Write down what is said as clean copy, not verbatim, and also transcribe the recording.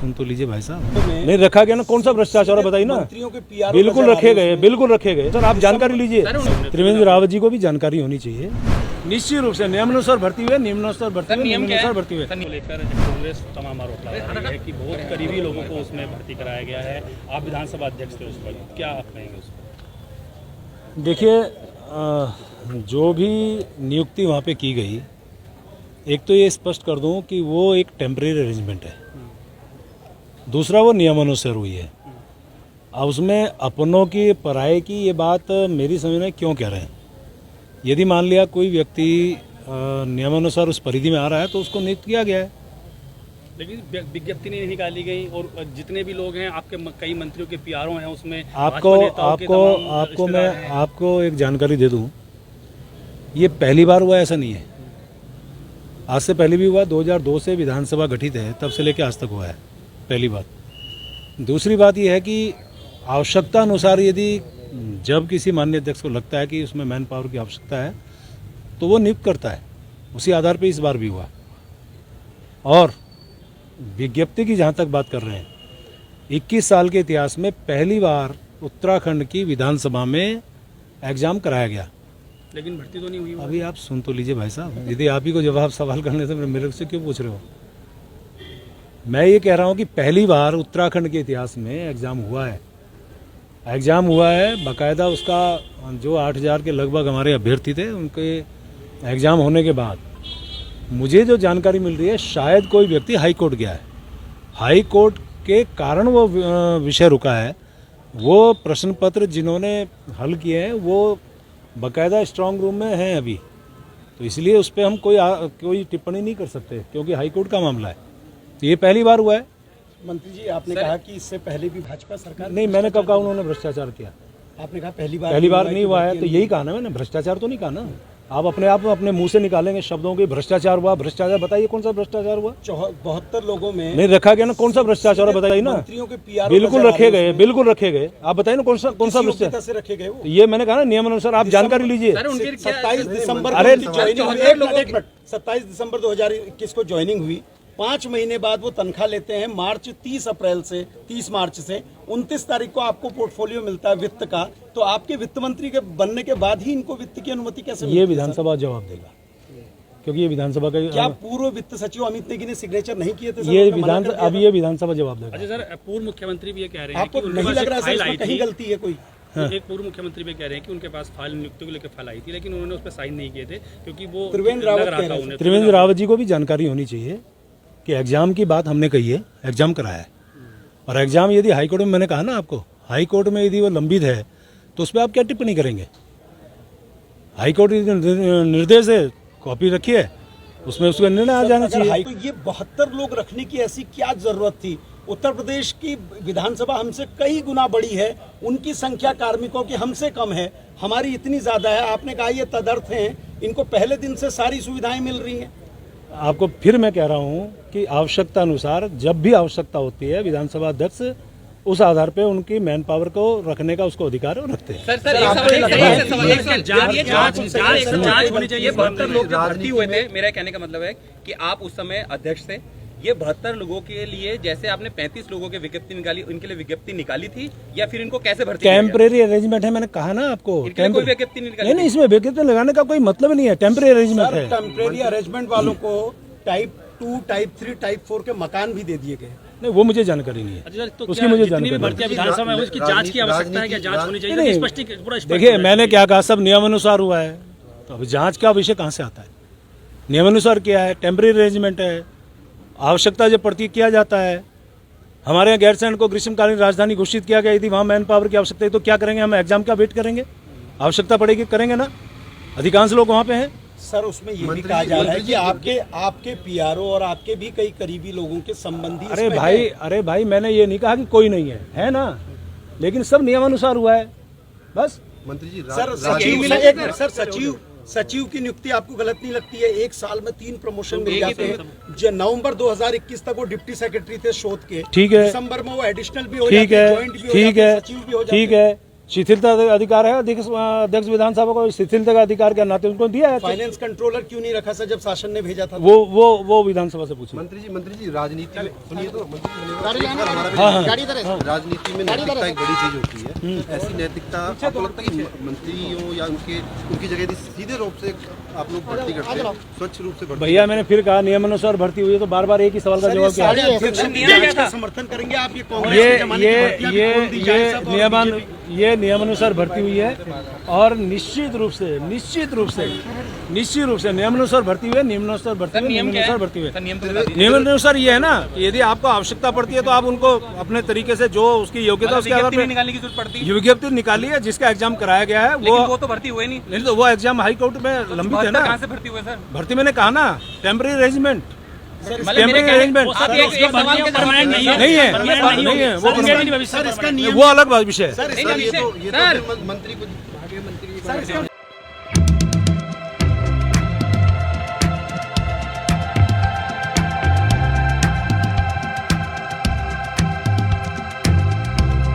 सुन तो लीजिए भाई साहब, नहीं रखा गया ना, कौन सा भ्रष्टाचार है बताइए ना। बिल्कुल रखे गए, बिल्कुल रखे गए सर, आप जानकारी लीजिए। त्रिवेंद्र रावत जी को भी जानकारी होनी चाहिए निश्चित रूप से। नियमानुसार भर्ती हुए, नियमानुसार भर्ती हुए, नियमानुसार भर्ती हुए। लेकर कांग्रेस तमाम आरोप लगा रही है कि बहुत करीबी लोगों को उसमें भर्ती कराया गया है। आप विधानसभा अध्यक्ष थे उस पर, क्या आप कहेंगे उस पर? देखिए, जो भी नियुक्ति वहाँ पे की गई, एक तो ये स्पष्ट कर दूं कि वो एक टेम्परेरी अरेंजमेंट है, दूसरा वो नियमानुसार हुई है। अब उसमें अपनों की पराये की ये बात मेरी समझ में क्यों कह रहे हैं। यदि मान लिया कोई व्यक्ति नियमानुसार उस परिधि में आ रहा है तो उसको नियुक्त किया गया है। लेकिन विज्ञप्ति नहीं निकाली गई और जितने भी लोग हैं आपके कई मंत्रियों के पीआरओ हैं उसमें आपको एक जानकारी दे दूं, ये पहली बार हुआ ऐसा नहीं है। आज से पहले भी हुआ, 2002 से विधानसभा गठित है तब से लेकर आज तक हुआ है, पहली बात। दूसरी बात यह है कि आवश्यकता अनुसार यदि जब किसी माननीय अध्यक्ष को लगता है कि उसमें मैन पावर की आवश्यकता है तो वो नियुक्त करता है, उसी आधार पे इस बार भी हुआ। और विज्ञप्ति की जहाँ तक बात कर रहे हैं, 21 साल के इतिहास में पहली बार उत्तराखंड की विधानसभा में एग्जाम कराया गया, लेकिन भर्ती तो नहीं हुई। अभी आप सुन तो लीजिए भाई साहब, यदि आप ही को जवाब सवाल करने से मेरे से क्यों पूछ रहे हो। मैं ये कह रहा हूँ कि पहली बार उत्तराखंड के इतिहास में एग्जाम हुआ है, बाकायदा उसका जो 8000 के लगभग हमारे अभ्यर्थी थे उनके एग्जाम होने के बाद मुझे जो जानकारी मिल रही है, शायद कोई व्यक्ति हाई कोर्ट गया है, हाई कोर्ट के कारण वो विषय रुका है। वो प्रश्न पत्र जिन्होंने हल किए हैं वो बाकायदा स्ट्रांग रूम में हैं अभी, तो इसलिए उस पर हम कोई टिप्पणी नहीं कर सकते क्योंकि हाई कोर्ट का मामला है। ये पहली बार हुआ है। मंत्री जी, आपने कहा कि इससे पहले भी भाजपा सरकार, नहीं, मैंने कब कहा उन्होंने भ्रष्टाचार किया? आपने कहा पहली बार नहीं हुआ है, तो यही कहा ना मैंने, भ्रष्टाचार तो नहीं कहा ना। आप अपने मुंह से निकालेंगे शब्दों के भ्रष्टाचार हुआ, भ्रष्टाचार, बताइए कौन सा भ्रष्टाचार हुआ? 72 लोगों में नहीं रखा गया ना, कौन सा भ्रष्टाचार है बताइए ना। मंत्रियों के पीआरओ बिल्कुल रखे गए, बिल्कुल रखे गए। आप बताइए ना कौन सा भ्रष्टाचार से रखे गए? ये मैंने कहा ना, नियमानुसार आप जानकारी लीजिए। 27 दिसंबर 2021 को ज्वाइनिंग हुई, 5 महीने बाद वो तनख्वाह लेते हैं। 30 मार्च से 29 तारीख को आपको पोर्टफोलियो मिलता है वित्त का, तो आपके वित्त मंत्री के बनने के बाद ही इनको वित्त की अनुमति कैसे मिलती है? ये विधानसभा जवाब देगा, क्योंकि ये विधानसभा का क्या पूर्व वित्त सचिव अमित नेगी ने सिग्नेचर नहीं किए थे? ये विधानसभा जवाब देगा। अच्छा सर, पूर्व मुख्यमंत्री भी ये कह रहे हैं, आपको नहीं लग रहा है कहीं गलती है कोई? एक पूर्व मुख्यमंत्री भी कह रहे हैं कि उनके पास फाइल नियुक्ति को लेकर फाइल आई थी, लेकिन उन्होंने उस पर साइन नहीं किए थे क्योंकि वो त्रिवेंद्र रावत जी को भी जानकारी होनी चाहिए कि एग्जाम की बात हमने कही है, एग्जाम कराया है। और एग्जाम यदि हाई कोर्ट में, मैंने कहा ना आपको, हाई कोर्ट में यदि वो लंबित है तो उस पर आप क्या टिप्पणी करेंगे? हाई कोर्ट निर्देश है, कॉपी रखिए, उसमें उसका निर्णय आ जाना चाहिए। तो ये 72 लोग रखने की ऐसी क्या जरूरत थी? उत्तर प्रदेश की विधानसभा हमसे कई गुना बड़ी है, उनकी संख्या कार्मिकों की हमसे कम है, हमारी इतनी ज्यादा है। आपने कहा ये तदर्थ हैं, इनको पहले दिन से सारी सुविधाएं मिल रही हैं। आपको फिर मैं कह रहा हूं कि आवश्यकता अनुसार जब भी आवश्यकता होती है, विधानसभा अध्यक्ष उस आधार पे उनकी मैन पावर को रखने का उसको अधिकार रखते हैं। जांच होनी चाहिए। 72 लोग जो भर्ती हुए थे, मेरा कहने का मतलब है कि आप उस समय अध्यक्ष थे, ये 72 लोगों के लिए जैसे आपने 35 लोगों की विज्ञप्ति निकाली, उनके लिए विज्ञप्ति निकाली थी या फिर इनको कैसे भर्ती? टेम्परेरी अरेंजमेंट है, मैंने कहा ना आपको। कोई विज्ञप्ति नहीं, इसमें विज्ञप्ति लगाने का कोई मतलब नहीं है, टेम्परेरी अरेंजमेंट है। टेम्परेरी अरेंजमेंट वालों को टाइप 2, टाइप 3, टाइप 4 के मकान भी दे दिए गए। नहीं, वो मुझे जानकारी नहीं है। तो उसकी मुझे जानकारी, विधानसभा में उसकी जांच की आवश्यकता है, क्या जांच होनी चाहिए? देखिए, मैंने क्या कहा, सब नियमानुसार हुआ है, तो अभी जांच का विषय कहाँ से आता है? नियमानुसार किया है, टेम्परेरी अरेंजमेंट है, आवश्यकता जब पड़ती किया जाता है। हमारे यहाँ गैरसैंण को ग्रीष्मकालीन राजधानी घोषित किया गया, यदि वहाँ मैन पावर की आवश्यकता है तो क्या करेंगे? हम एग्जाम का वेट करेंगे? आवश्यकता पड़ेगी करेंगे ना, अधिकांश लोग वहाँ पे हैं। सर, उसमें ये भी कहा जा रहा है कि आपके पीआरओ और आपके भी कई करीबी लोगों के संबंधी। अरे भाई, मैंने ये नहीं कहा कि कोई नहीं है ना, लेकिन सब नियमानुसार हुआ है बस। मंत्री जी, सचिव की नियुक्ति आपको गलत नहीं लगती है? 1 साल में 3 प्रमोशन मिल जाते हैं। नवंबर 2021 तक वो डिप्टी सेक्रेटरी थे शोध के, ठीक है, दिसंबर में वो एडिशनल भी हो जाते हैं, जॉइंट भी हो जाते हैं, सचिव भी हो जाते हैं। ठीक है, शिथिलता का अधिकार है, अध्यक्ष विधानसभा को शिथिलता का अधिकार के नाते उनको दिया है। फाइनेंस कंट्रोलर क्यों नहीं रखा सर जब शासन ने भेजा था? वो विधानसभा से पूछिए। मंत्री जी राजनीति में सुनिए तो राजनीति में नैतिकता एक बड़ी चीज होती है। ऐसी नैतिकता आपको लगता है कि मंत्रियों या उनकी जगह यदि सीधे रूप से आप लोग भर्ती करते हैं, स्वच्छ रूप से भर्ती? भैया मैंने फिर कहा नियमानुसार भर्ती हुई है, तो बार बार एक ही सवाल का जवाब क्या है? जांच का समर्थन करेंगे आप? ये कांग्रेस के जमाने की भर्तियां भी खोल दी जाए सब और ये नियमानुसार भर्ती हुई है और निश्चित रूप से नियमानुसार भर्ती हुई है, नियमानुसार भर्ती हुई है, नियमानुसार भर्ती हुई है। नियमानुसार ये है ना कि यदि आपको आवश्यकता पड़ती है तो आप उनको अपने तरीके से जो उसकी योग्यता उसके आधार पर निकालने की जरूरत पड़ती है। विज्ञप्ति निकाली है, जिसका एग्जाम कराया गया है वो तो भर्ती हुए नहीं, तो वो एग्जाम हाई कोर्ट में लंबित है ना। कहाँ से भर्ती हुए सर? भर्ती मैंने कहा ना टेम्पररी अरेंजमेंट, टेम्पररी अरेंजमेंट नहीं है वो अलग विषय है। सर, ये तो मंत्री को